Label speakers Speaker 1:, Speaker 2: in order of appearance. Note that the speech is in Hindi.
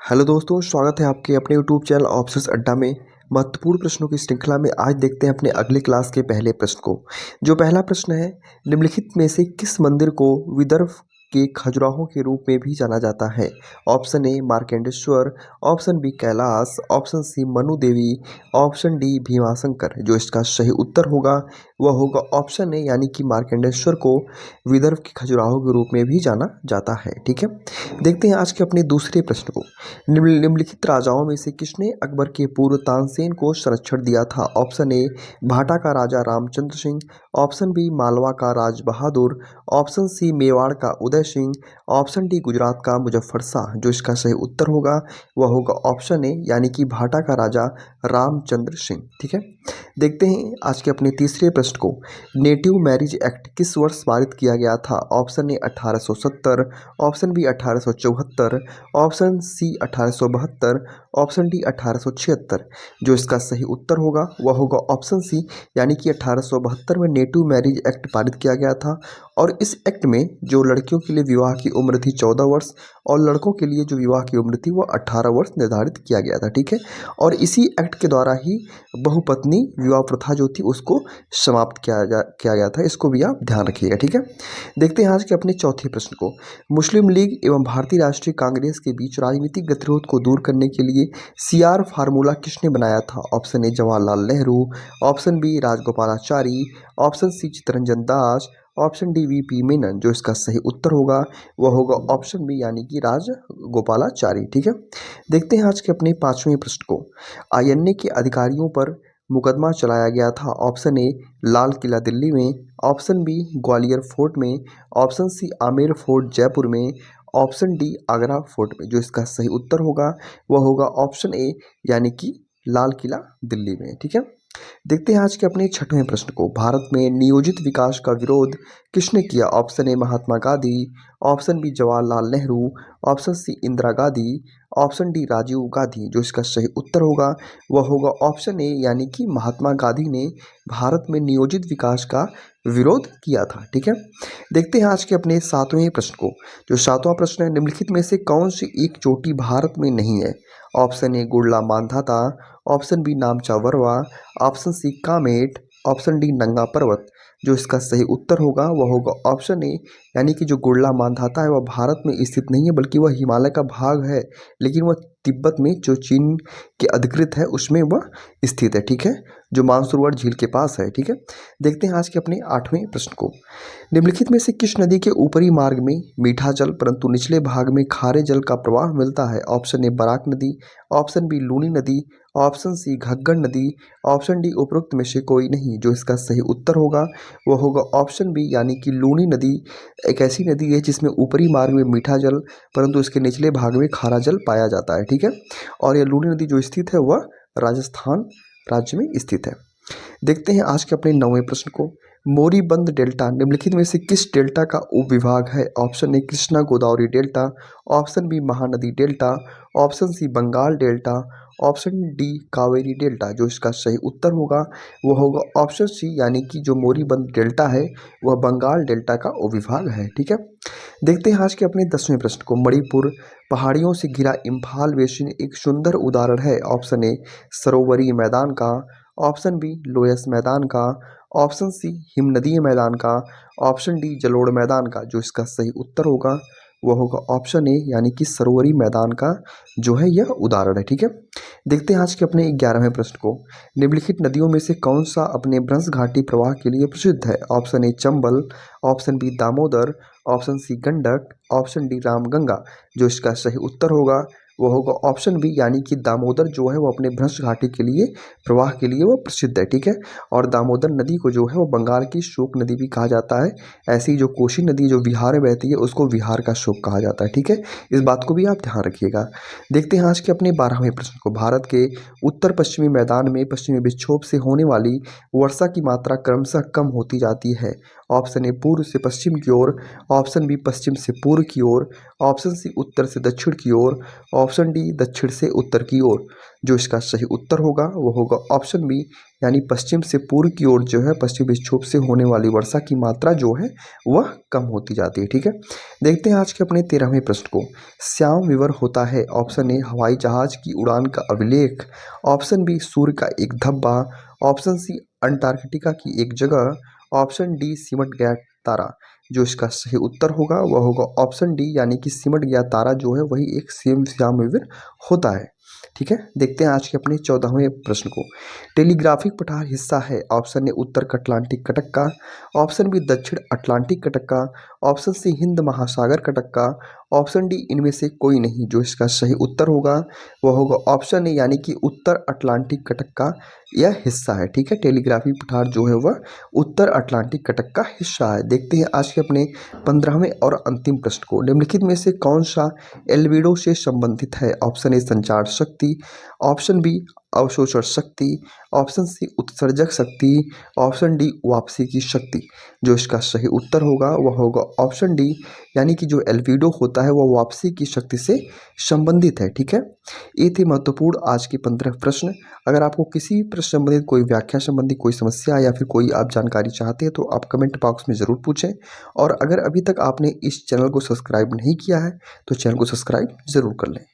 Speaker 1: हेलो दोस्तों, स्वागत है आपके अपने यूट्यूब चैनल ऑप्शंस अड्डा में। महत्वपूर्ण प्रश्नों की श्रृंखला में आज देखते हैं अपने अगले क्लास के पहले प्रश्न को। जो पहला प्रश्न है, निम्नलिखित में से किस मंदिर को विदर्भ के खजुराहो के रूप में भी जाना जाता है? Option A Markandeshwar, option B Kailash, option C Manu Devi, option D Bhimashankar. जो इसका सही उत्तर होगा वह होगा ऑप्शन ए, यानी कि मार्कंडेश्वर को विदर्भ के खजुराहो के रूप में भी जाना जाता है। ठीक है, देखते हैं आज के अपने दूसरे प्रश्न को। निम्नलिखित राजाओं में से किसने अकबर के पूर्व तानसेन को संरक्षण दिया था? ऑप्शन ए भाटा का राजा रामचंद्र सिंह, ऑप्शन बी मालवा का राज बहादुर, ऑप्शन सी मेवाड़ का उदय सिंह, ऑप्शन डी गुजरात का मुजफ्फर शाह। जो इसका सही उत्तर होगा वह होगा ऑप्शन ए, यानी कि भाटा का राजा रामचंद्र सिंह। ठीक है, देखते हैं आज के अपने तीसरे प्रश्न को। नेटिव मैरिज एक्ट किस वर्ष पारित किया गया था? Option A 1870, option B 1874, option C 1872, option D 1876। जो इसका सही उत्तर होगा वह होगा ऑप्शन सी, यानी कि 1872 में नेटिव मैरिज एक्ट पारित किया गया था। और इस एक्ट में जो लड़कियों के लिए विवाह की उम्र थी 14 वर्ष और लड़कों के लिए जो विवाह की उम्र थी वह 18 वर्ष निर्धारित किया गया था। ठीक है, और इसी एक्ट के द्वारा ही बहुपत्नी विवाह प्रथा जो थी उसको समाप्त किया गया था। इसको भी आप ध्यान रखिएगा। ठीक है, देखते हैं आज के अपने चौथे प्रश्न को। मुस्लिम लीग एवं भारतीय राष्ट्रीय कांग्रेस के बीच राजनीतिक गतिरोध को दूर करने के लिए सीआर फार्मूला किसने बनाया था? Option A Jawaharlal Nehru, option B Rajagopalachari, option C Chittaranjan Das, option D V P Menon. जो इसका सही उत्तर होगा वह होगा ऑप्शन बी, यानी कि राजगोपालाचारी। ठीक है, देखते हैं आज के अपने पांचवें प्रश्न को। आईएनए के अधिकारियों पर मुकदमा चलाया गया था। ऑप्शन ए लाल किला दिल्ली में, ऑप्शन बी ग्वालियर फोर्ट में, option C Amer fort Jaipur में, ऑप्शन डी आगरा फोर्ट में। जो इसका सही उत्तर होगा वह होगा ऑप्शन ए, यानी कि लाल किला दिल्ली में। ठीक है, देखते हैं आज के अपने छठवें प्रश्न को। भारत में नियोजित विकास का विरोध किसने किया? Option A Mahatma Gandhi, option B Jawaharlal Nehru, option C Indira Gandhi, option D Rajiv Gandhi. जो इसका सही उत्तर होगा वह होगा ऑप्शन ए, यानी कि महात्मा गांधी ने भारत में नियोजित विकास का विरोध किया था। ठीक है, देखते हैं आज के अपने सातवें प्रश्न को। जो सातवां प्रश्न है, निम्नलिखित में से कौन सी एक चोटी भारत में नहीं है? Option A Gurla Mandhata, option B Namcha Barwa, option C Kamet, option D Nanga Parbat. जो इसका सही उत्तर होगा वह होगा ऑप्शन ए, यानी कि जो गुड़ला मांधाता है वह भारत में स्थित नहीं है बल्कि वह हिमालय का भाग है, लेकिन वह तिब्बत में जो चीन के अधिकृत है उसमें वह स्थित है। ठीक है, जो मानसरोवर झील के पास है। ठीक है, देखते हैं आज के अपने आठवें प्रश्न को। निम्नलिखित में से किस नदी के ऊपरी मार्ग में मीठा जल परंतु निचले भाग में खारे जल का प्रवाह मिलता है? ऑप्शन ए बराक नदी, ऑप्शन बी लूनी नदी, ऑप्शन सी घग्गर नदी, ऑप्शन डी उपरोक्त में से कोई नहीं। जो इसका सही उत्तर होगा वह होगा ऑप्शन बी, यानी कि लूनी नदी एक ऐसी नदी है जिसमें ऊपरी मार्ग में मीठा जल परंतु इसके निचले भाग में खारा जल पाया जाता है। ठीक है, और यह लूनी नदी जो स्थित है वह राजस्थान राज्य में स्थित है। देखते हैं आज के अपने नौवें प्रश्न को। मोरीबंद डेल्टा निम्नलिखित में से किस डेल्टा का उपविभाग है? Option A Krishna Godavari delta, option B Mahanadi delta, option C Bengal delta, option D Kaveri delta. जो इसका सही उत्तर होगा वह होगा ऑप्शन सी, यानी कि जो मोरीबंद डेल्टा है वह बंगाल डेल्टा का उपविभाग है। ठीक है, देखते हैं आज के अपने 10वें प्रश्न को। मणिपुर पहाड़ियों से घिरा इम्फाल बेसिन एक सुंदर उदाहरण है। ऑप्शन ए सरोवरी मैदान का, ऑप्शन बी लोयस मैदान का, ऑप्शन सी हिमनदीय मैदान का, ऑप्शन डी जलोढ़ मैदान का। जो इसका सही उत्तर होगा वह होगा ऑप्शन ए, यानी कि सरोवरी मैदान का जो है यह उदाहरण है। ठीक है, देखते हैं आज के अपने 11वें प्रश्न को। निम्नलिखित नदियों में से कौन सा अपने भ्रंश घाटी प्रवाह के लिए प्रसिद्ध है? Option A Chambal, option B Damodar, option C Gandak, option D Ramganga. जो इसका सही उत्तर होगा वह होगा ऑप्शन बी, यानी कि दामोदर जो है वो अपने भ्रंश घाटी के लिए प्रवाह के लिए वो प्रसिद्ध है। ठीक है, और दामोदर नदी को जो है वो बंगाल की शोक नदी भी कहा जाता है। ऐसी जो कोसी नदी जो बिहार में बहती है उसको बिहार का शोक कहा जाता है। ठीक है, इस बात को भी आप ध्यान रखिएगा। देखते हैं आज के अपने 12वें प्रश्न को। भारत के उत्तर पश्चिमी मैदान में पश्चिमी विक्षोभ से होने वाली वर्षा की मात्रा क्रमशः कम होती जाती है। ऑप्शन ए पूर्व से पश्चिम की ओर, ऑप्शन बी पश्चिम से पूर्व की ओर, ऑप्शन सी उत्तर से दक्षिण की ओर, ऑप्शन डी दक्षिण से उत्तर की ओर। जो इसका सही उत्तर होगा वो होगा ऑप्शन बी, यानी पश्चिम से पूर्व की ओर जो है पश्चिम विक्षोभ से होने वाली वर्षा की मात्रा जो है वह कम होती जाती है। ठीक है, देखते हैं आज के अपने 13वें प्रश्न को। श्याम विवर होता है, ऑप्शन ए हवाई जहाज की उड़ान का अभिलेख, ऑप्शन बी सूर्य का एक धब्बा, ऑप्शन सी अंटार्कटिका की एक जगह, ऑप्शन डी सिमट गया तारा। जो इसका सही उत्तर होगा वह होगा ऑप्शन डी, यानी कि सिमट गया तारा जो है वही एक श्याम विवर होता है। ठीक है, देखते हैं आज के अपने 14वें प्रश्न को। टेलीग्राफिक पठार हिस्सा है, ऑप्शन ए उत्तर अटलांटिक कटक का, ऑप्शन बी दक्षिण अटलांटिक कटक का, ऑप्शन सी हिंद महासागर कटक का, ऑप्शन डी इनमें से कोई नहीं। जो इसका सही उत्तर होगा वह होगा ऑप्शन ए, यानी कि उत्तर अटलांटिक कटक का यह हिस्सा है। ठीक है, टेलीग्राफिक पठार जो है वह उत्तर अटलांटिक कटक का हिस्सा है। देखते हैं आज के अपने 15वें और अंतिम प्रश्न को। निम्नलिखित में से कौन सा एल्बिडो से संबंधित है, ऑप्शन ए संचार शक्ति, ऑप्शन बी अवशोषण शक्ति, ऑप्शन सी उत्सर्जक शक्ति, ऑप्शन डी वापसी की शक्ति। जो इसका सही उत्तर होगा वह होगा ऑप्शन डी, यानी कि जो एल्बिडो होता है वह वापसी की शक्ति से संबंधित है। ठीक है, ये थे महत्वपूर्ण आज के 15 प्रश्न। अगर आपको किसी भी प्रश्न संबंधित कोई व्याख्या संबंधी कोई समस्या या फिर कोई आप जानकारी चाहते हैं तो आप कमेंट बॉक्स में ज़रूर पूछें। और अगर अभी तक आपने इस चैनल को सब्सक्राइब नहीं किया है तो चैनल को सब्सक्राइब ज़रूर कर लें।